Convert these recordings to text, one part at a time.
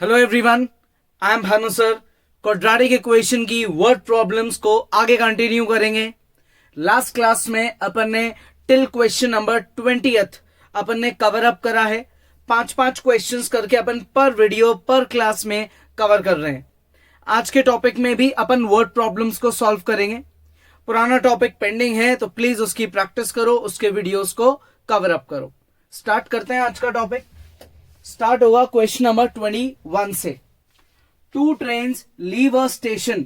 Hello everyone, I am Bhanu sir. Quadratic equation की word problems को आगे कंटिन्यू करेंगे। लास्ट क्लास में अपन ने टिल क्वेश्चन नंबर 20th अपन ने कवर अप करा है। 5-5 क्वेश्चंस करके अपन पर वीडियो पर क्लास में कवर कर रहे हैं। आज के टॉपिक में भी अपन वर्ड प्रॉब्लम्स को सॉल्व करेंगे। पुराना टॉपिक पेंडिंग है तो प्लीज उसकी प्रैक्टिस करो, उसके वीडियोस को कवर अप करो। स्टार्ट करते हैं आज का टॉपिक। स्टार्ट होगा क्वेश्चन नंबर 21 से। 2 trains leave a station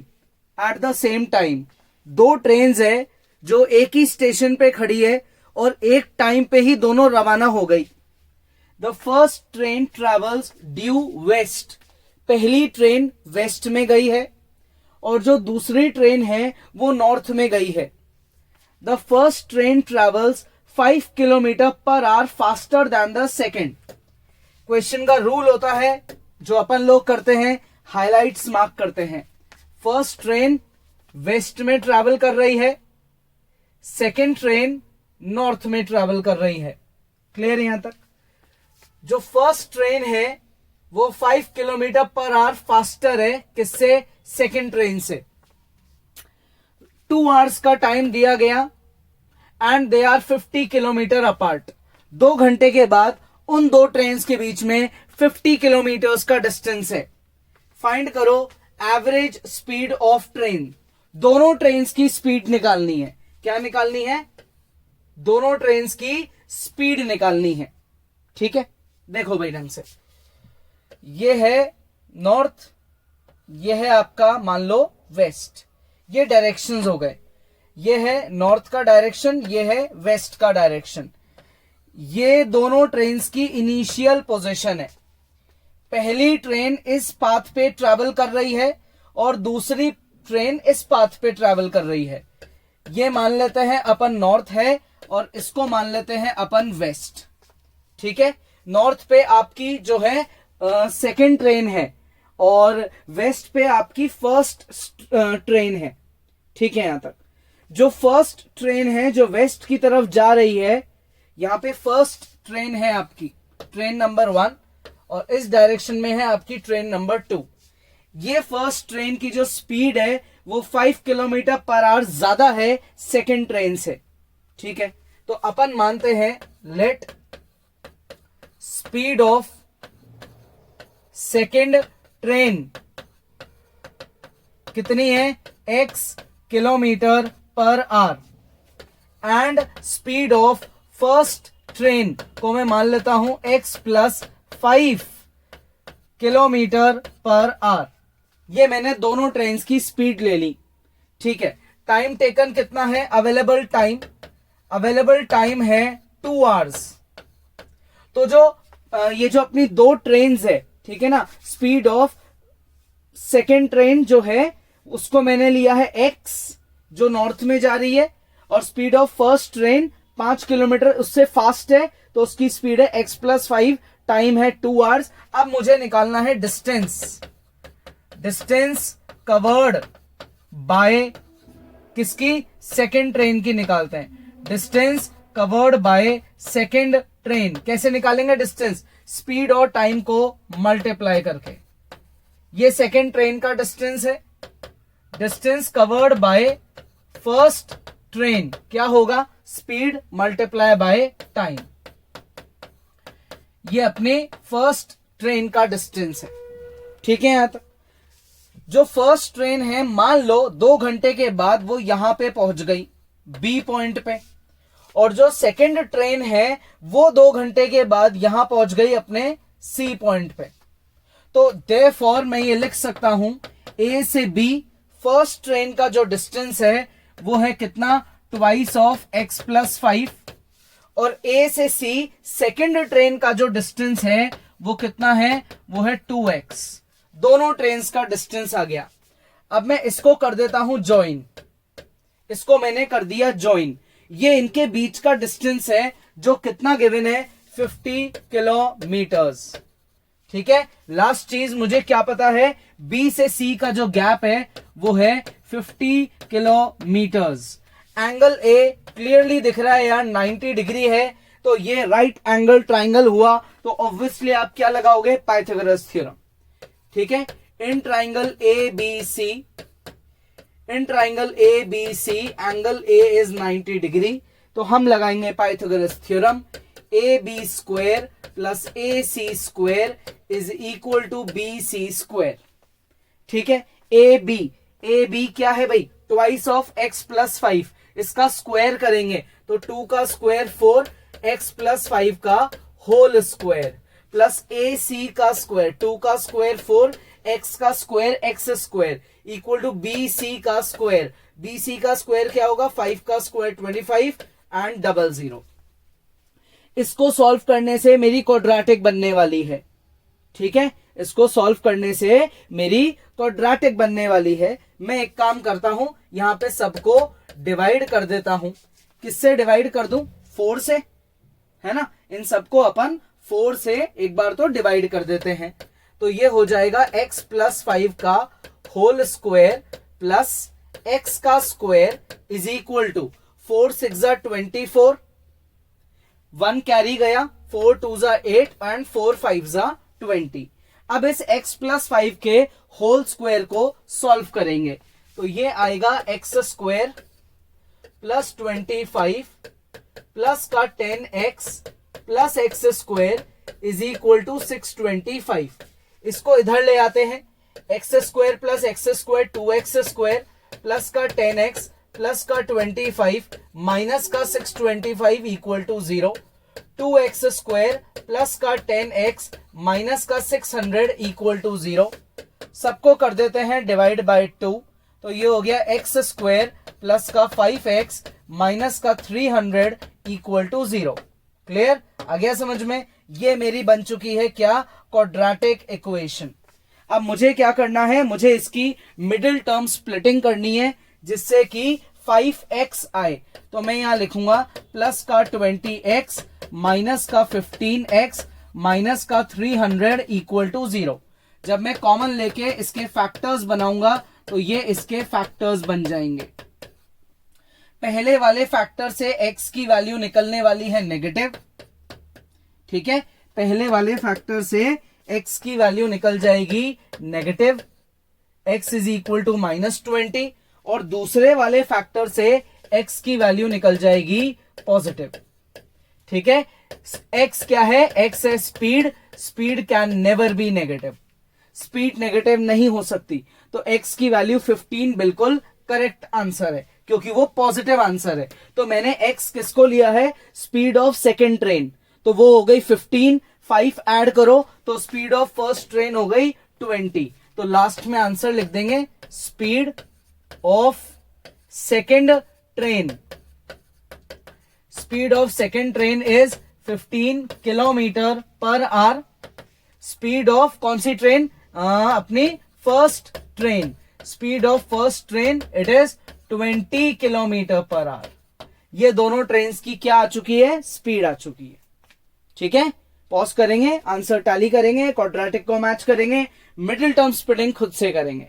at the same time. 2 trains है जो एक ही स्टेशन पे खड़ी है और एक टाइम पे ही दोनों रवाना हो गई। The first train travels due west. पहली ट्रेन वेस्ट में गई है और जो दूसरी ट्रेन है वो नॉर्थ में गई है। The first train travels 5 kilometre per hour faster than the second. Question का रूल होता है जो अपन लोग करते हैं, हाइलाइट्स मार्क करते हैं। फर्स्ट ट्रेन वेस्ट में ट्रैवल कर रही है, सेकेंड ट्रेन नॉर्थ में ट्रैवल कर रही है। क्लियर यहां तक? जो फर्स्ट ट्रेन है वो 5 किलोमीटर पर आवर फास्टर है किससे? सेकेंड ट्रेन से। 2 आवर्स का टाइम दिया गया and they are 50 kilometre apart. 2 घंटे के बाद उन 2 ट्रेन्स के बीच में 50 किलोमीटर्स का डिस्टेंस है। फाइंड करो एवरेज स्पीड ऑफ ट्रेन। दोनों ट्रेन्स की स्पीड निकालनी है। क्या निकालनी है? दोनों ट्रेन्स की स्पीड निकालनी है। ठीक है, देखो भाई ढंग से। ये है नॉर्थ, ये है आपका मान लो वेस्ट। ये डायरेक्शंस हो गए। ये है नॉर्थ का डायरेक्शन, ये है वेस्ट का डायरेक्शन। ये दोनों ट्रेन्स की इनिशियल पोजीशन है। पहली ट्रेन इस पाथ पे ट्रैवल कर रही है और दूसरी ट्रेन इस पाथ पे ट्रैवल कर रही है। ये मान लेते हैं अपन नॉर्थ है और इसको मान लेते हैं अपन वेस्ट। ठीक है, नॉर्थ पे आपकी जो है सेकेंड ट्रेन है और वेस्ट पे आपकी फर्स्ट ट्रेन है। ठीक है, यहां तक जो फर्स्ट ट्रेन है जो वेस्ट की तरफ जा रही है, यहां पे फर्स्ट ट्रेन है आपकी ट्रेन नंबर 1 और इस डायरेक्शन में है आपकी ट्रेन नंबर 2। ये फर्स्ट ट्रेन की जो स्पीड है वो 5 किलोमीटर पर आवर ज्यादा है सेकेंड ट्रेन से। ठीक है, तो अपन मानते हैं let speed of second train कितनी है? x kilometre per hour and speed of first train को मैं मान लेता हूं x plus 5 kilometre per hour. ये मैंने दोनों ट्रेन की स्पीड ले ली। ठीक है, टाइम टेकन कितना है? अवेलेबल टाइम है 2 आवर्स। तो जो ये जो अपनी 2 ट्रेन है, ठीक है ना, स्पीड ऑफ सेकेंड ट्रेन जो है उसको मैंने लिया है x जो नॉर्थ में जा रही है और speed of first train 5 kilometre उससे फास्ट है तो उसकी स्पीड है x प्लस 5, टाइम है 2 आवर्स। अब मुझे निकालना है डिस्टेंस कवर्ड बाय किसकी? सेकेंड ट्रेन की निकालते हैं। Distance covered by second train कैसे निकालेंगे? डिस्टेंस स्पीड और टाइम को मल्टीप्लाई करके। ये सेकेंड ट्रेन का डिस्टेंस है। Distance covered by first train क्या होगा? Speed multiply by time. ये अपने फर्स्ट ट्रेन का डिस्टेंस है। ठीक है, यहां तक जो फर्स्ट ट्रेन है मान लो 2 घंटे के बाद वो यहां पे पहुंच गई बी पॉइंट पे, और जो सेकेंड ट्रेन है वो 2 घंटे के बाद यहां पहुंच गई अपने सी पॉइंट पे। तो देयरफॉर मैं ये लिख सकता हूं ए से बी फर्स्ट ट्रेन का जो डिस्टेंस है वो है कितना? ट्वाइस ऑफ x प्लस 5 और ए से सी सेकेंड ट्रेन का जो डिस्टेंस है वो कितना है? वो है 2x। दोनों ट्रेन का डिस्टेंस आ गया। अब मैं इसको कर देता हूं ज्वाइन। इसको मैंने कर दिया ज्वाइन। ये इनके बीच का डिस्टेंस है जो कितना गिवन है? 50 किलोमीटर्स। ठीक है, लास्ट चीज मुझे क्या पता है? बी से सी का जो गैप है वो है 50 किलोमीटर्स। एंगल ए क्लियरली दिख रहा है यार, 90 डिग्री है, तो ये राइट एंगल ट्राइंगल हुआ। तो ऑब्वियसली आप क्या लगाओगे? Pythagoras theorem. ठीक है। In triangle A B C, in triangle A B C angle A is 90 degree. तो हम लगाएंगे Pythagoras theorem, A B square plus A C square is equal to B C square. ठीक है। A B क्या है भाई, twice of x plus 5, इसका square करेंगे तो 2 का स्क्वायर 4, एक्स प्लस 5 का whole square, plus A C का स्क्वायर, 2 का स्क्वायर 4, एक्स का square x square equal to B C का स्क्वायर। बी सी का स्क्वायर क्या होगा, 5 का स्क्वायर 25 एंड 00। इसको सॉल्व करने से मेरी क्वाड्रेटिक बनने वाली है। ठीक है, इसको सॉल्व करने से मेरी क्वाड्रेटिक बनने वाली है। मैं एक काम करता हूं, यहां पे सबको डिवाइड कर देता हूं। किससे डिवाइड कर दूं, 4 से, है ना। इन सबको अपन 4 से एक बार तो डिवाइड कर देते हैं। तो ये हो जाएगा x प्लस 5 का होल स्क्वायर प्लस x का square is equal to 4 6 24, 1 carry गया, 4 2 8 एंड 4 5 20। अब इस x प्लस 5 के होल स्क्वायर को सॉल्व करेंगे तो ये आएगा x स्क्वायर प्लस 25 प्लस का 10x plus x square is equal to 625। इसको इधर ले आते हैं, x square plus x square 2x square plus का 10x प्लस का 25 माइनस का 625 equal to 0, 2x square plus का 10x माइनस का 600 इक्वल टू 0। सबको कर देते हैं डिवाइड बाय 2, तो ये हो गया एक्स स्क्वायर प्लस का 5x माइनस का 300 इक्वल टू 0। क्लियर, आ गया समझ में। ये मेरी बन चुकी है क्या, क्वाड्रेटिक इक्वेशन। अब मुझे क्या करना है, मुझे इसकी मिडिल टर्म स्प्लिटिंग करनी है जिससे कि 5x आए। तो मैं यहां लिखूंगा प्लस का 20x माइनस का 15x माइनस का 300 इक्वल टू 0। जब मैं कॉमन लेके इसके फैक्टर्स बनाऊंगा तो ये इसके फैक्टर्स बन जाएंगे। पहले वाले फैक्टर से x की वैल्यू निकलने वाली है नेगेटिव। ठीक है, पहले वाले फैक्टर से x की वैल्यू निकल जाएगी negative, x is equal to -20, और दूसरे वाले फैक्टर से x की वैल्यू निकल जाएगी पॉजिटिव। ठीक है, x क्या है, x है speed, speed can never be negative, speed negative नहीं हो सकती। तो x की वैल्यू 15 बिल्कुल करेक्ट आंसर है क्योंकि वो पॉजिटिव आंसर है। तो मैंने x किसको लिया है, स्पीड ऑफ सेकेंड ट्रेन, तो वो हो गई 15, 5 ऐड करो तो स्पीड ऑफ फर्स्ट ट्रेन हो गई 20। तो लास्ट में आंसर लिख देंगे speed of second train, speed of second train is 15 kilometre per hour. Speed of कौन सी ट्रेन, अपनी first train, speed of first train it is 20 kilometre per hour. ये दोनों ट्रेन की क्या आ चुकी है, स्पीड आ चुकी है। ठीक है, पॉज करेंगे, आंसर टैली करेंगे, क्वाड्रेटिक को मैच करेंगे, मिडिल टर्म स्प्लिटिंग खुद से करेंगे।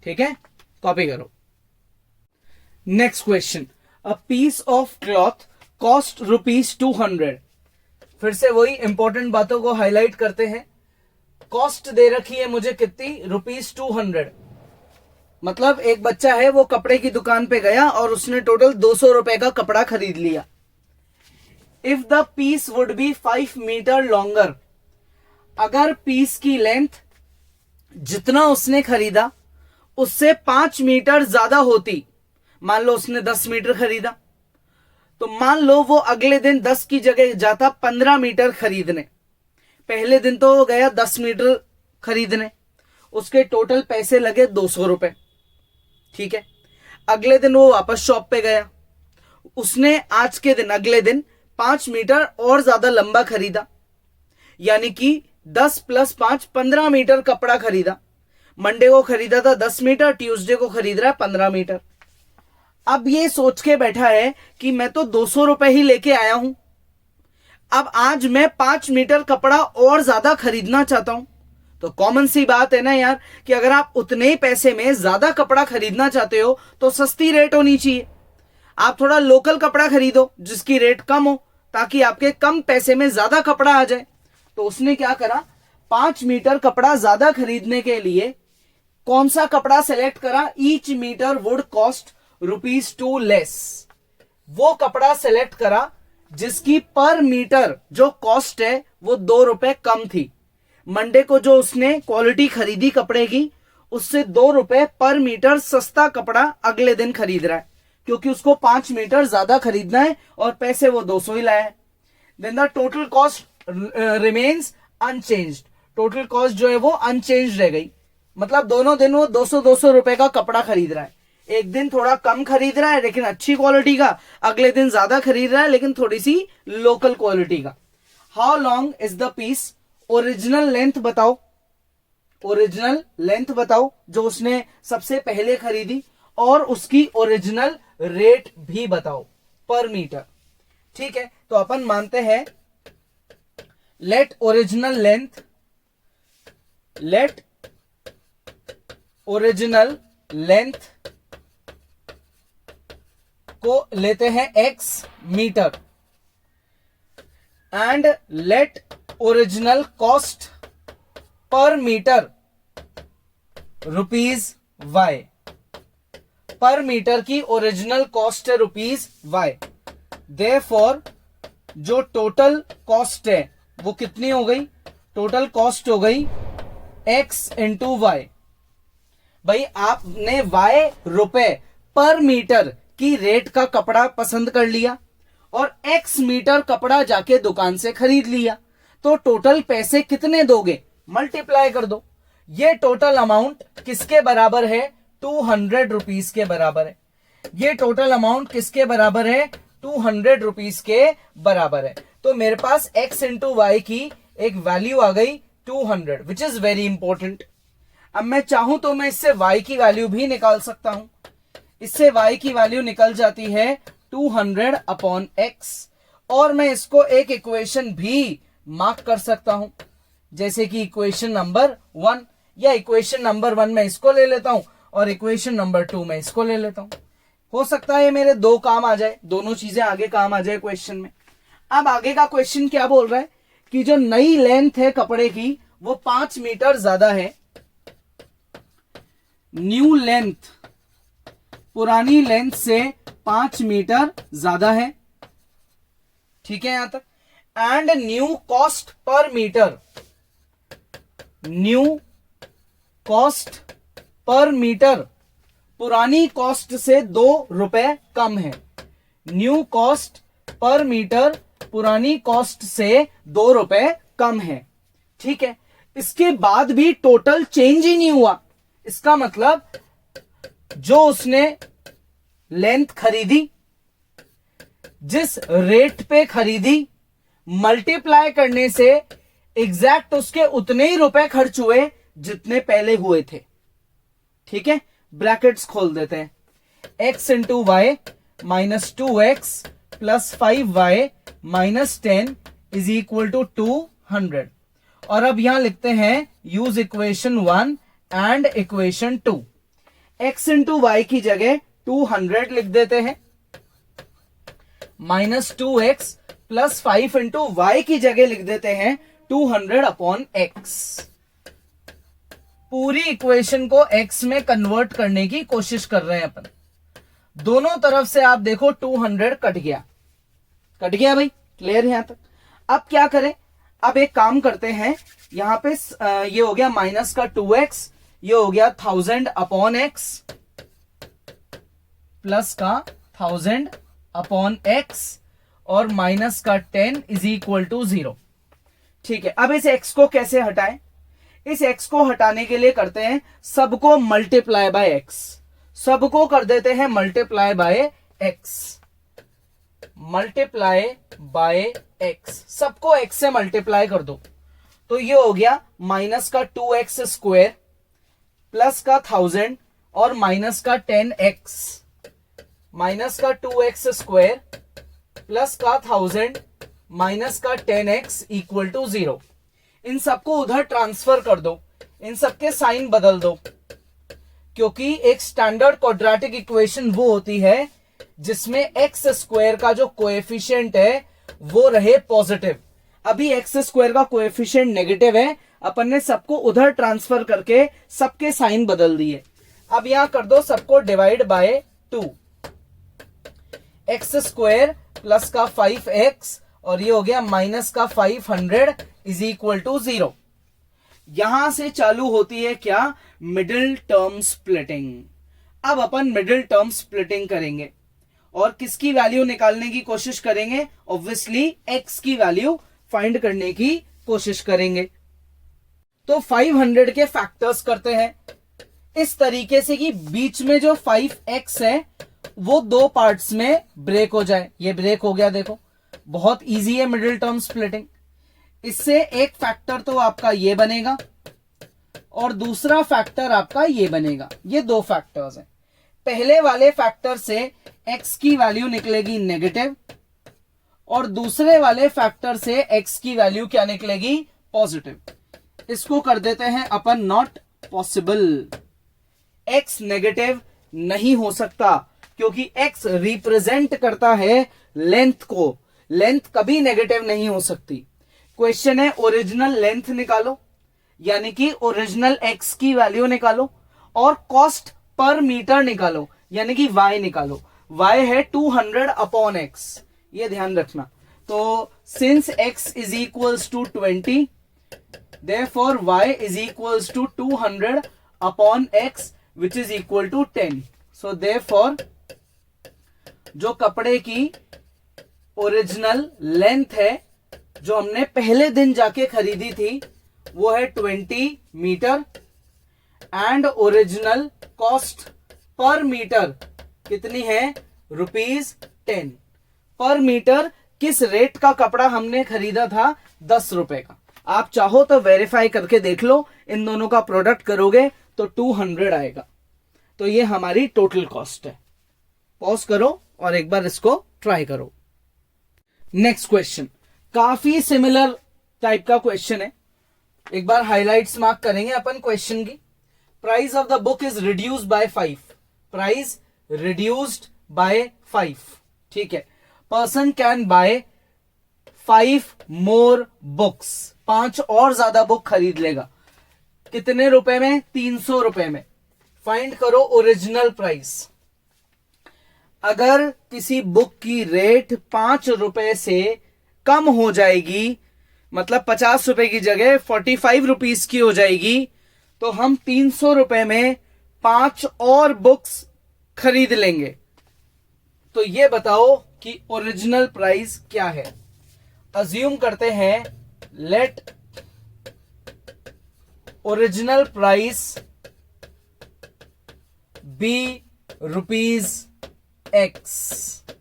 ठीक है, कॉपी करो। Next question, a piece of cloth cost ₹200। फिर से वही इंपॉर्टेंट बातों को हाईलाइट करते हैं। कॉस्ट दे रखी है मुझे कितनी, ₹200। मतलब एक बच्चा है वो कपड़े की दुकान पे गया और उसने टोटल 200 रुपए का कपड़ा खरीद लिया। If the piece would be 5 metre longer, अगर पीस की लेंथ जितना उसने खरीदा उससे 5 मीटर ज्यादा होती, मान लो उसने 10 मीटर खरीदा, तो मान लो वो अगले दिन 10 की जगह जाता 15 मीटर खरीदने। पहले दिन तो वो गया 10 मीटर खरीदने, उसके टोटल पैसे लगे 200 रुपए। ठीक है, अगले दिन वो वापस शॉप पे गया, उसने आज के दिन अगले दिन 5 मीटर और ज्यादा लंबा खरीदा, यानी कि 10 + 5 15 मीटर कपड़ा खरीदा। मंडे को खरीदा था 10 मीटर, ट्यूसडे को खरीद रहा है 15 मीटर। अब ये सोच के बैठा है कि मैं तो 200 रुपए ही लेके आया हूं, अब आज मैं 5 मीटर कपड़ा और ज्यादा खरीदना चाहता हूं। तो कॉमन सी बात है ना यार कि अगर आप उतने ही पैसे में ज्यादा कपड़ा खरीदना चाहते हो तो सस्ती रेट होनी चाहिए। आप थोड़ा लोकल कपड़ा खरीदो जिसकी रेट कम हो ताकि आपके कम पैसे में ज्यादा कपड़ा आ जाए। तो उसने क्या करा, 5 मीटर कपड़ा ज्यादा खरीदने के लिए कौन सा कपड़ा सेलेक्ट करा? Each metre would cost ₹2 less. वो कपड़ा सेलेक्ट करा जिसकी पर मीटर जो कॉस्ट है वो ₹2 कम थी। मंडे को जो उसने क्वालिटी खरीदी कपड़े की, उससे ₹2 पर मीटर सस्ता कपड़ा अगले दिन खरीद रहा है, क्योंकि उसको 5 मीटर ज्यादा खरीदना है और पैसे वो 200 ही लाया है। Then the total cost remains unchanged. Total cost जो है वो अनचेंज रह गई। मतलब दोनों दिन वो 200 रुपए का कपड़ा खरीद रहा है। एक दिन थोड़ा कम खरीद रहा है लेकिन अच्छी क्वालिटी का, अगले दिन ज्यादा खरीद रहा है लेकिन थोड़ी सी लोकल क्वालिटी का। How long is the piece? Original length बताओ, ओरिजिनल लेंथ बताओ जो उसने सबसे पहले खरीदी, और उसकी ओरिजिनल रेट भी बताओ पर मीटर। ठीक है, तो अपन मानते हैं लेट ओरिजिनल लेंथ को लेते हैं x metre and let original cost per metre ₹y। Per metre की ओरिजिनल कॉस्ट है ₹y। देयरफॉर जो टोटल कॉस्ट है वो कितनी हो गई? टोटल कॉस्ट हो गई x इंटू वाई। भाई आपने y रुपए पर मीटर की रेट का कपड़ा पसंद कर लिया और x मीटर कपड़ा जाके दुकान से खरीद लिया, तो टोटल पैसे कितने दोगे? मल्टीप्लाई कर दो। ये टोटल अमाउंट किसके बराबर है? 200 रुपीज के बराबर है। ये टोटल अमाउंट किसके बराबर है? 200 रुपीज के बराबर है। तो मेरे पास x इंटू वाई की एक वैल्यू आ गई 200, विच इज वेरी इंपॉर्टेंट। अब मैं चाहूं तो मैं इससे y की वैल्यू भी निकाल सकता हूं। इससे y की वैल्यू निकल जाती है 200 अपॉन x, और मैं इसको एक इक्वेशन भी मार्क कर सकता हूं, जैसे कि इक्वेशन नंबर 1, या इक्वेशन नंबर 1 में इसको ले लेता हूं और इक्वेशन नंबर 2 में इसको ले लेता हूं। हो सकता है मेरे दो काम आ जाए, दोनों चीजें आगे काम आ जाए क्वेश्चन में। अब आगे का क्वेश्चन क्या बोल रहा है कि जो नई लेंथ है कपड़े की वो 5 मीटर ज्यादा है। न्यू लेंथ पुरानी लेंथ से 5 मीटर ज्यादा है। ठीक है यहां तक। And new cost per metre, new cost per metre पुरानी कॉस्ट से ₹2 कम है। न्यू कॉस्ट पर मीटर पुरानी कॉस्ट से ₹2 कम है। ठीक है, इसके बाद भी टोटल चेंज ही नहीं हुआ। इसका मतलब जो उसने लेंथ खरीदी, जिस रेट पे खरीदी, मल्टीप्लाई करने से एग्जैक्ट उसके उतने ही रुपए खर्च हुए जितने पहले हुए थे। ठीक है, ब्रैकेट्स खोल देते हैं। x into y minus 2x plus 5y minus 10 is equal to 200। और अब यहां लिखते हैं use equation 1 and equation 2। x into y की जगह 200 लिख देते हैं, minus 2x plus 5 into y की जगह लिख देते हैं 200 अपॉन x। पूरी इक्वेशन को x में कन्वर्ट करने की कोशिश कर रहे हैं अपन। दोनों तरफ से आप देखो 200 कट गया भाई, क्लियर है यहां तक। अब क्या करें? अब एक काम करते हैं, यहां पे ये हो गया माइनस का 2x, ये हो गया 1000 अपॉन x प्लस का 1000 अपॉन x और माइनस का 10 इज इक्वल टू 0। ठीक है, अब इस x को कैसे हटाएं? इस x को हटाने के लिए करते हैं सबको मल्टीप्लाई बाय x, सबको कर देते हैं multiply by x, multiply by x, सबको x से मल्टीप्लाई कर दो। तो ये हो गया माइनस का 2x स्क्वायर प्लस का 1000 और माइनस का 10x, माइनस का 2x स्क्वायर प्लस का 1000 माइनस का 10x इक्वल टू 0। इन सबको उधर ट्रांसफर कर दो, इन सबके साइन बदल दो, क्योंकि एक स्टैंडर्ड क्वाड्रेटिक इक्वेशन वो होती है जिसमें एक्स स्क्वायर का जो कोएफिशिएंट है वो रहे पॉजिटिव। अभी एक्स स्क्वायर का कोएफिशिएंट नेगेटिव है, अपन ने सबको उधर ट्रांसफर करके सबके साइन बदल दिए। अब यहां कर दो सबको divide by 2, x square plus का 5x और ये हो गया माइनस का 500 इज इक्वल टू 0। यहां से चालू होती है क्या, मिडिल टर्म स्प्लिटिंग। अब अपन मिडिल टर्म स्प्लिटिंग करेंगे और किसकी वैल्यू निकालने की कोशिश करेंगे, ऑब्वियसली x की वैल्यू फाइंड करने की कोशिश करेंगे। तो 500 के फैक्टर्स करते हैं इस तरीके से कि बीच में जो 5x है वो दो पार्ट्स में ब्रेक हो जाए। ये ब्रेक हो गया, देखो बहुत इजी है मिडिल टर्म स्प्लिटिंग। इससे एक फैक्टर तो आपका ये बनेगा और दूसरा फैक्टर आपका ये बनेगा। ये दो फैक्टर्स हैं। पहले वाले फैक्टर से x की वैल्यू निकलेगी नेगेटिव और दूसरे वाले फैक्टर से x की वैल्यू क्या निकलेगी, पॉजिटिव। इसको कर देते हैं अपन नॉट पॉसिबल। x नेगेटिव नहीं हो सकता क्योंकि x रिप्रेजेंट करता है लेंथ को। लेंथ कभी नेगेटिव नहीं हो सकती। क्वेश्चन है ओरिजिनल लेंथ निकालो, यानी कि ओरिजिनल x की वैल्यू निकालो और कॉस्ट पर मीटर निकालो, यानी कि y निकालो। y है 200 अपॉन x, ये ध्यान रखना। तो since x is equals to 20, therefore y is equals to 200 upon x which is equal to 10। So therefore जो कपड़े की ओरिजिनल लेंथ है जो हमने पहले दिन जाके खरीदी थी वो है 20 metre and original cost per metre कितनी है, ₹10 पर मीटर। किस रेट का कपड़ा हमने खरीदा था, 10 रुपए का। आप चाहो तो वेरीफाई करके देख लो, इन दोनों का प्रोडक्ट करोगे तो 200 आएगा। तो ये हमारी टोटल कॉस्ट है। पॉज करो और एक बार इसको ट्राई करो। नेक्स्ट क्वेश्चन काफी सिमिलर टाइप का क्वेश्चन है। एक बार हाइलाइट्स मार्क करेंगे अपन क्वेश्चन की। Price of the book is reduced by 5। Price reduced by 5, ठीक है। Person can buy 5 more books. 5 और ज्यादा बुक खरीद लेगा। कितने रुपए में, 300 रुपए में। फाइंड करो ओरिजिनल प्राइस। अगर किसी बुक की रेट 5 रुपए से कम हो जाएगी, मतलब 50 रुपए की जगह 45 रुपीस की हो जाएगी, तो हम 300 रुपए में 5 और बुक्स खरीद लेंगे। तो ये बताओ कि ओरिजिनल प्राइस क्या है। अज्यूम करते हैं let original price be ₹X,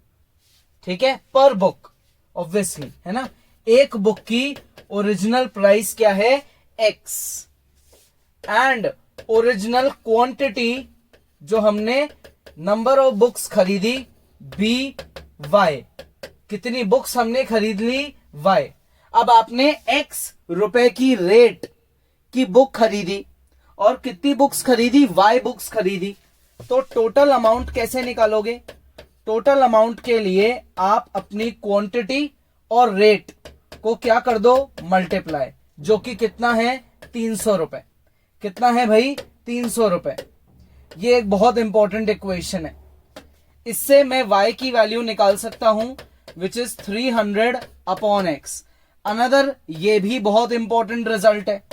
ठीक है, पर बुक ऑब्वियसली, है ना। एक बुक की ओरिजिनल प्राइस क्या है, X एंड ओरिजिनल क्वांटिटी जो हमने नंबर ऑफ बुक्स खरीदी BY। कितनी बुक्स हमने खरीद ली, Y। अब आपने X रुपए की रेट की बुक खरीदी और कितनी बुक्स खरीदी, Y बुक्स खरीदी। तो टोटल अमाउंट कैसे निकालोगे। टोटल अमाउंट के लिए आप अपनी क्वांटिटी और रेट को क्या कर दो, मल्टीप्लाई, जो कि कितना है, 300 रुपए। कितना है भाई, 300 रुपए। ये एक बहुत इंपॉर्टेंट इक्वेशन है। इससे मैं y की वैल्यू निकाल सकता हूं which is 300 upon x। Another ये भी बहुत इंपॉर्टेंट रिजल्ट है,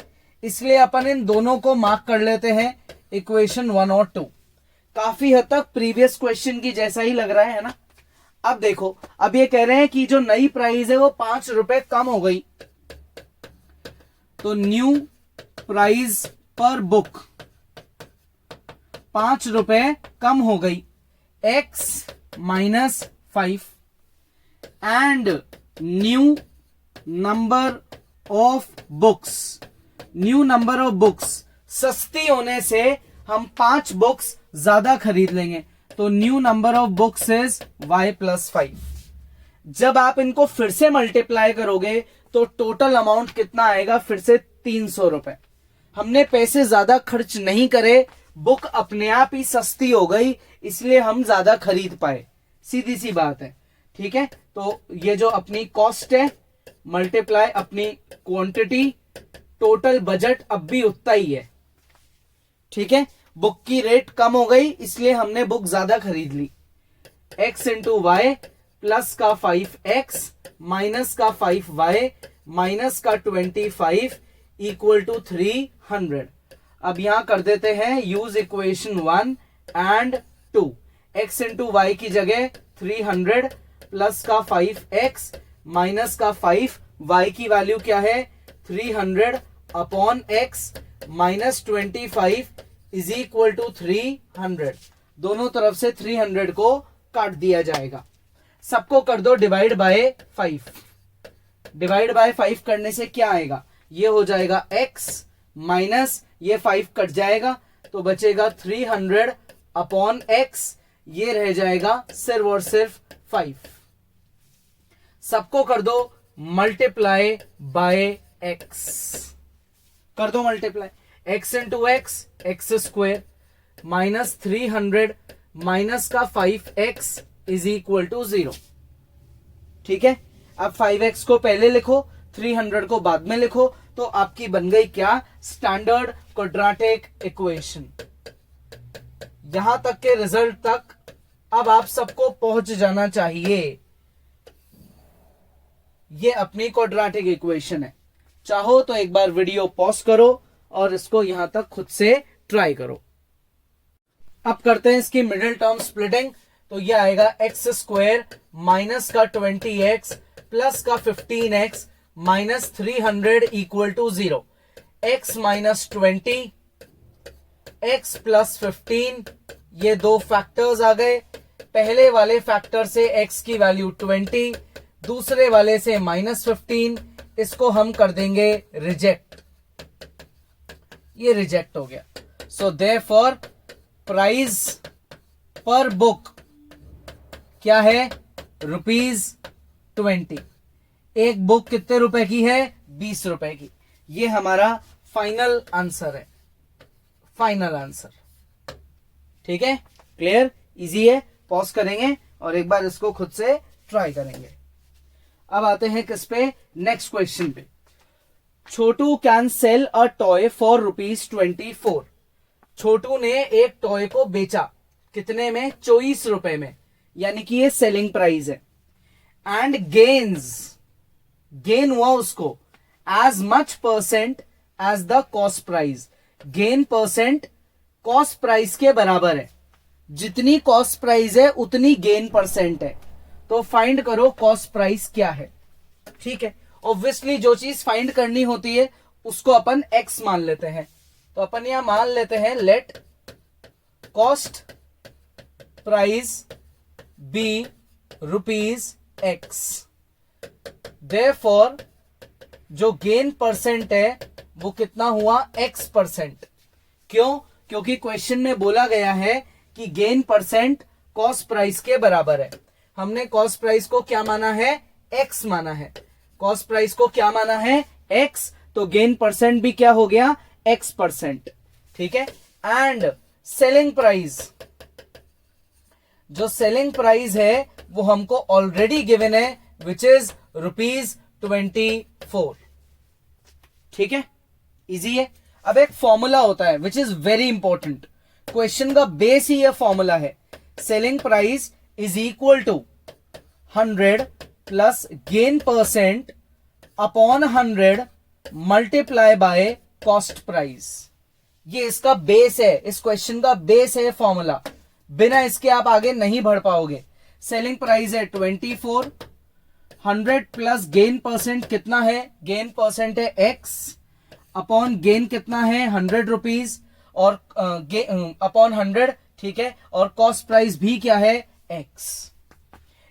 इसलिए अपन इन दोनों को मार्क कर लेते हैं इक्वेशन 1 और 2। काफी हद तक प्रीवियस क्वेश्चन की जैसा ही लग रहा है ना। अब देखो, अब ये कह रहे हैं कि जो नई प्राइस है वो 5 रुपए कम हो गई, तो न्यू प्राइस पर बुक 5 रुपए कम हो गई, x -5 and new number of books. New number of books सस्ती होने से हम 5 बुक्स ज्यादा खरीद लेंगे, तो new number of books is y + 5। जब आप इनको फिर से मल्टीप्लाई करोगे तो टोटल अमाउंट कितना आएगा, फिर से 300 रुपए। हमने पैसे ज्यादा खर्च नहीं करे, बुक अपने आप ही सस्ती हो गई, इसलिए हम ज्यादा खरीद पाए। सीधी सी बात है, ठीक है। तो ये जो अपनी कॉस्ट है मल्टीप्लाई अपनी क्वांटिटी टोटल बजट अब भी उतना ही है, ठीक है। बुक की रेट कम हो गई इसलिए हमने बुक ज्यादा खरीद ली। x इंटू वाई प्लस का 5x माइनस का 5y माइनस का 25 इक्वल टू 300। अब यहां कर देते हैं use equation 1 and 2। x into y की जगह 300 प्लस का 5x माइनस का 5, y की वैल्यू क्या है 300 upon x minus 25 is equal to 300। दोनों तरफ से 300 को काट दिया जाएगा। सबको कर दो डिवाइड बाय 5। डिवाइड बाय 5 करने से क्या आएगा, ये हो जाएगा x माइनस ये 5 कट जाएगा तो बचेगा 300 अपॉन x, ये रह जाएगा सिर्फ और सिर्फ 5। सबको कर दो मल्टीप्लाई बाय x। कर दो multiply, x into x x square minus 300 minus का 5x इज इक्वल टू 0, ठीक है। अब 5x को पहले लिखो, 300 को बाद में लिखो, तो आपकी बन गई क्या, स्टैंडर्ड क्वाड्रेटिक इक्वेशन। यहां तक के रिजल्ट तक अब आप सबको पहुंच जाना चाहिए। ये अपनी क्वाड्रेटिक इक्वेशन है। चाहो तो एक बार वीडियो पॉज करो और इसको यहां तक खुद से ट्राई करो। अब करते हैं इसकी मिडिल टर्म स्प्लिटिंग। तो ये आएगा एक्स स्क्वायर माइनस का 20x प्लस का 15x minus 300 equal to 0। x minus 20 x plus 15, ये दो फैक्टर्स आ गए। पहले वाले फैक्टर से x की वैल्यू 20, दूसरे वाले से माइनस 15, इसको हम कर देंगे रिजेक्ट। ये रिजेक्ट हो गया। सो देयरफॉर प्राइस पर बुक क्या है, ₹20। एक बुक कितने रुपए की है, 20 रुपए की। ये हमारा फाइनल आंसर है, फाइनल आंसर, ठीक है। क्लियर, इजी है। पॉज करेंगे और एक बार इसको खुद से ट्राई करेंगे। अब आते हैं किस पे, नेक्स्ट क्वेश्चन पे। Chhotu can sell a toy for ₹24। Chhotu ने एक टॉय को बेचा, कितने में, 24 रुपए में, यानी कि ये सेलिंग प्राइस है। एंड गेन हुआ उसको as much percent as the cost price. Gain percent cost price के बराबर है, जितनी कॉस्ट प्राइस है उतनी गेन परसेंट है। तो फाइंड करो कॉस्ट प्राइस क्या है, ठीक है। ऑब्वियसली जो चीज फाइंड करनी होती है उसको अपन x मान लेते हैं। तो अपन यहां मान लेते हैं let cost price be ₹x। देयरफॉर जो गेन परसेंट है वो कितना हुआ, x%। क्यों, क्योंकि क्वेश्चन में बोला गया है कि गेन परसेंट कॉस्ट प्राइस के बराबर है। हमने कॉस्ट प्राइस को क्या माना है, x माना है। कॉस्ट प्राइस को क्या माना है, x, तो गेन परसेंट भी क्या हो गया, x%, ठीक है। एंड सेलिंग प्राइस, जो सेलिंग प्राइस है वो हमको ऑलरेडी गिवन है, विच इज ₹24, ठीक है। इजी है। अब एक फॉर्मूला होता है which is very important, question का बेस ही यह फॉर्मूला है। Selling price is equal to 100 plus gain percent upon 100 multiply by cost price. ये इसका बेस है, इस क्वेश्चन का बेस है फॉर्मूला। बिना इसके आप आगे नहीं बढ़ पाओगे। सेलिंग प्राइस है 24, 100 प्लस गेन परसेंट कितना है, गेन परसेंट है x अपॉन गेन कितना है 100 रुपीज और अपॉन 100, ठीक है। और कॉस्ट प्राइस भी क्या है, x।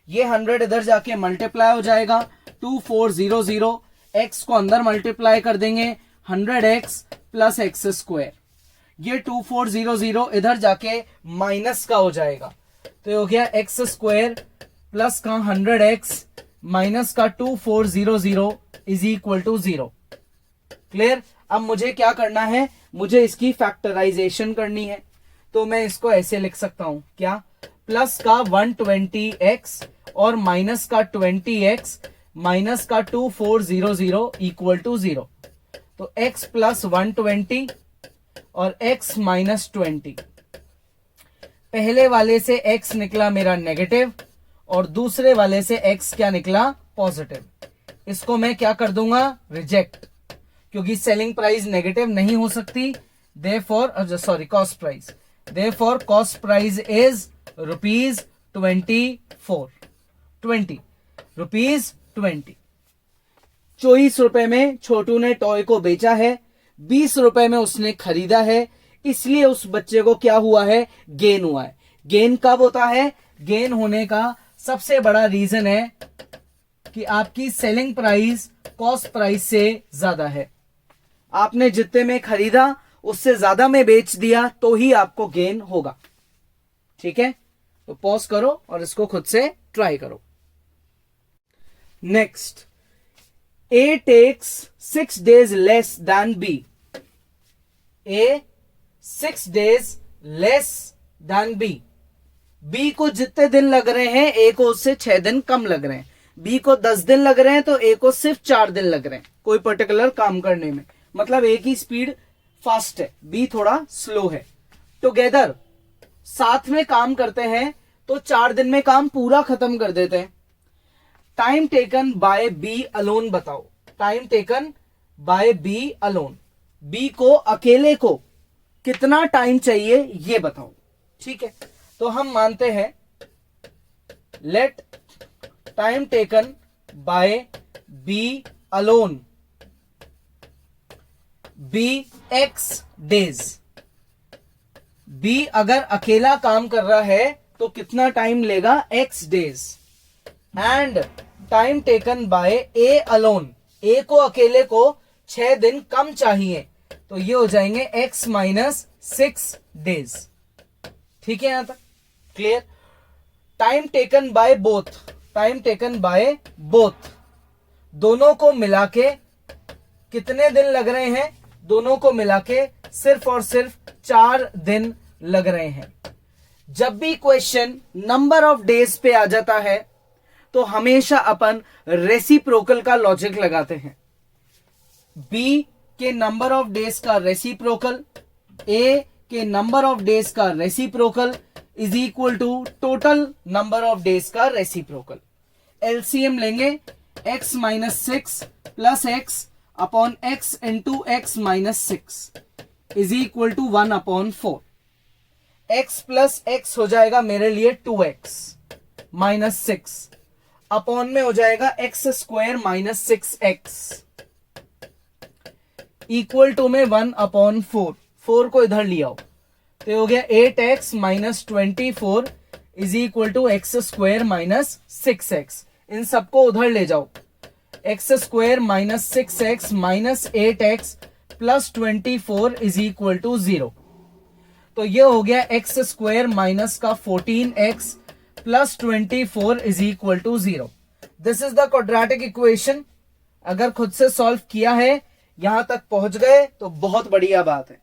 ये 100 इधर जाके मल्टीप्लाई हो जाएगा 2400, x को अंदर मल्टीप्लाई कर देंगे 100x प्लस एक्स स्क्वायर। ये 2400 इधर जाके माइनस का हो जाएगा, तो ये हो गया एक्स स्क्वायर प्लस का 100x माइनस का 2400 इज इक्वल टू 0। क्लियर। अब मुझे क्या करना है, मुझे इसकी फैक्टराइजेशन करनी है। तो मैं इसको ऐसे लिख सकता हूं, क्या, प्लस का 120x और माइनस का 20x माइनस का 2400 इक्वल टू 0। तो x प्लस 120 और x माइनस 20। पहले वाले से x निकला मेरा नेगेटिव और दूसरे वाले से x क्या निकला, पॉजिटिव। इसको मैं क्या कर दूंगा, रिजेक्ट, क्योंकि सेलिंग प्राइस नेगेटिव नहीं हो सकती। Therefore sorry cost price, therefore cost price is rupees 20। 24 रुपए में छोटू ने टॉय को बेचा है, 20 रुपए में उसने खरीदा है, इसलिए उस बच्चे को क्या हुआ है, गेन हुआ है। गेन कब होता है, गेन होने का सबसे बड़ा रीजन है कि आपकी सेलिंग प्राइस कॉस्ट प्राइस से ज्यादा है। आपने जितने में खरीदा उससे ज्यादा में बेच दिया तो ही आपको गेन होगा। ठीक है, तो पॉज करो और इसको खुद से ट्राई करो। Next, A takes 6 days less than B. A 6 days less than B. B को जितने दिन लग रहे हैं A को उससे 6 दिन कम लग रहे हैं। B को 10 दिन लग रहे हैं तो A को सिर्फ 4 दिन लग रहे हैं कोई पर्टिकुलर काम करने में। मतलब A की स्पीड फास्ट है, B थोड़ा स्लो है। टुगेदर साथ में काम करते हैं तो 4 दिन में काम पूरा खत्म कर देते हैं। Time taken by B alone बताओ। Time taken by B alone, B को अकेले को कितना टाइम चाहिए ये बताओ। ठीक है, तो हम मानते हैं let time taken by B alone be x days. B अगर अकेला काम कर रहा है तो कितना टाइम लेगा, X days. And time taken by A alone, A को अकेले को 6 दिन कम चाहिए तो ये हो जाएंगे x माइनस 6 डेज। ठीक है, यहां तक clear. Time taken by both, time taken by both, दोनों को मिला के कितने दिन लग रहे हैं, दोनों को मिला के सिर्फ और सिर्फ 4 दिन लग रहे हैं। जब भी क्वेश्चन नंबर ऑफ डेज पे आ जाता है तो हमेशा अपन रेसिप्रोकल का लॉजिक लगाते हैं। बी के नंबर ऑफ डेज का रेसिप्रोकल, ए के नंबर ऑफ डेज का reciprocal is equal to total number of days का रेसिप्रोकल। एलसीएम लेंगे, x minus 6 plus x upon x into x minus 6 is equal to 1 upon 4। x plus x हो जाएगा मेरे लिए 2x minus 6 upon में हो जाएगा x square minus 6x equal to में 1 अपॉन 4। 4 को इधर लिया हो तो हो गया 8x minus 24 is equal to x square minus 6x। इन सबको उधर ले जाओ, x square minus 6x minus 8x plus 24 is equal to 0। तो ये हो गया एक्स स्क्वायर माइनस का 14x plus 24 is equal to 0। This is the quadratic equation. अगर खुद से सॉल्व किया है, यहां तक पहुंच गए तो बहुत बढ़िया बात है।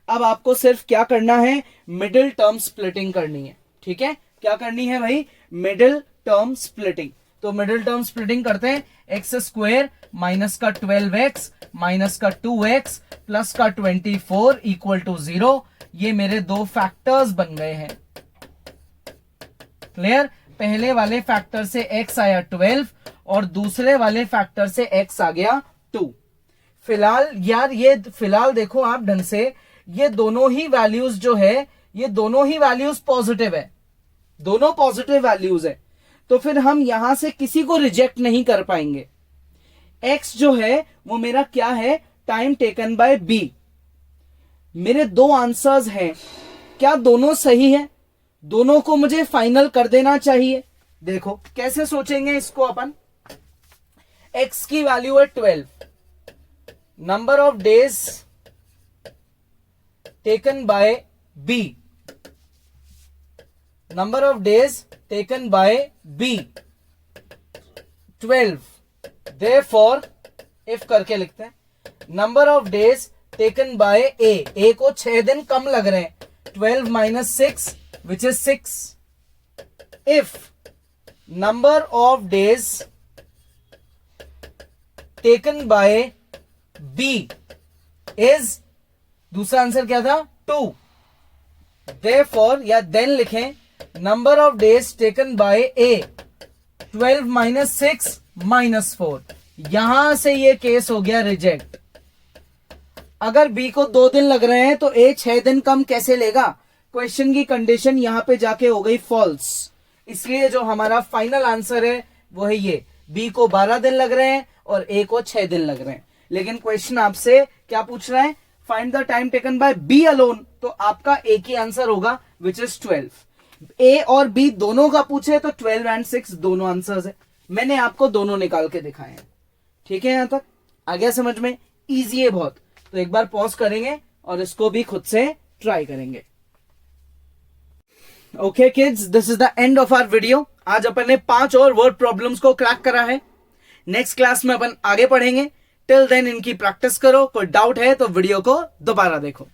अब आपको सिर्फ क्या करना है, मिडिल टर्म स्प्लिटिंग करनी है। ठीक है, क्या करनी है भाई, मिडिल टर्म स्प्लिटिंग। तो मिडिल टर्म स्प्लिटिंग करते हैं, एक्स स्क्वायर माइनस का 12x माइनस का 2x प्लस का 24 इक्वल टू 0। ये मेरे दो फैक्टर्स बन गए हैं। क्लियर, पहले वाले फैक्टर से x आया 12 और दूसरे वाले फैक्टर से x आ गया 2। फिलहाल यार ये फिलहाल देखो आप ढंग से, ये दोनों ही वैल्यूज जो है, ये दोनों ही वैल्यूज पॉजिटिव है, दोनों पॉजिटिव वैल्यूज है। तो फिर हम यहां से किसी को रिजेक्ट नहीं कर पाएंगे। x जो है वो मेरा क्या है, टाइम टेकन बाय b। मेरे दो आंसर्स हैं, क्या दोनों सही है, दोनों को मुझे फाइनल कर देना चाहिए। देखो कैसे सोचेंगे इसको अपन, x की वैल्यू है 12, number of days taken by b, number of days taken by b 12। Therefore if करके लिखते हैं, number of days taken by a को 6 दिन कम लग रहे हैं, 12 minus 6 which is 6. If number of days taken by b is, दूसरा answer क्या था 2। देयरफॉर या देन लिखें number of days taken by A 12 minus 6 minus 4। यहां से ये केस हो गया रिजेक्ट। अगर बी को 2 दिन लग रहे हैं तो ए 6 दिन कम कैसे लेगा? क्वेश्चन की कंडीशन यहां पे जाके हो गई फॉल्स। इसलिए जो हमारा फाइनल आंसर है वो है ये, बी को 12 दिन लग रहे हैं और ए को 6 दिन लग रहे हैं। लेकिन क्वेश्चन आपसे क्या पूछ रहा है? Find the time taken by B alone, तो आपका एक ही आंसर होगा विच इज 12। ए और बी दोनों का पूछे तो 12 एंड 6 दोनों आंसर्स है। मैंने आपको दोनों निकाल के दिखाए हैं। ठीक है, यहां तक आ गया समझ में? इजी है बहुत। तो एक बार पॉज करेंगे और इसको भी खुद से ट्राई करेंगे। Okay kids, this is the end of our video. आज अपन ने 5 और वर्ड प्रॉब्लम्स को क्रैक करा है। नेक्स्ट क्लास में अपन आगे पढ़ेंगे। टिल देन इनकी प्रैक्टिस करो। कोई डाउट है तो वीडियो को दोबारा देखो।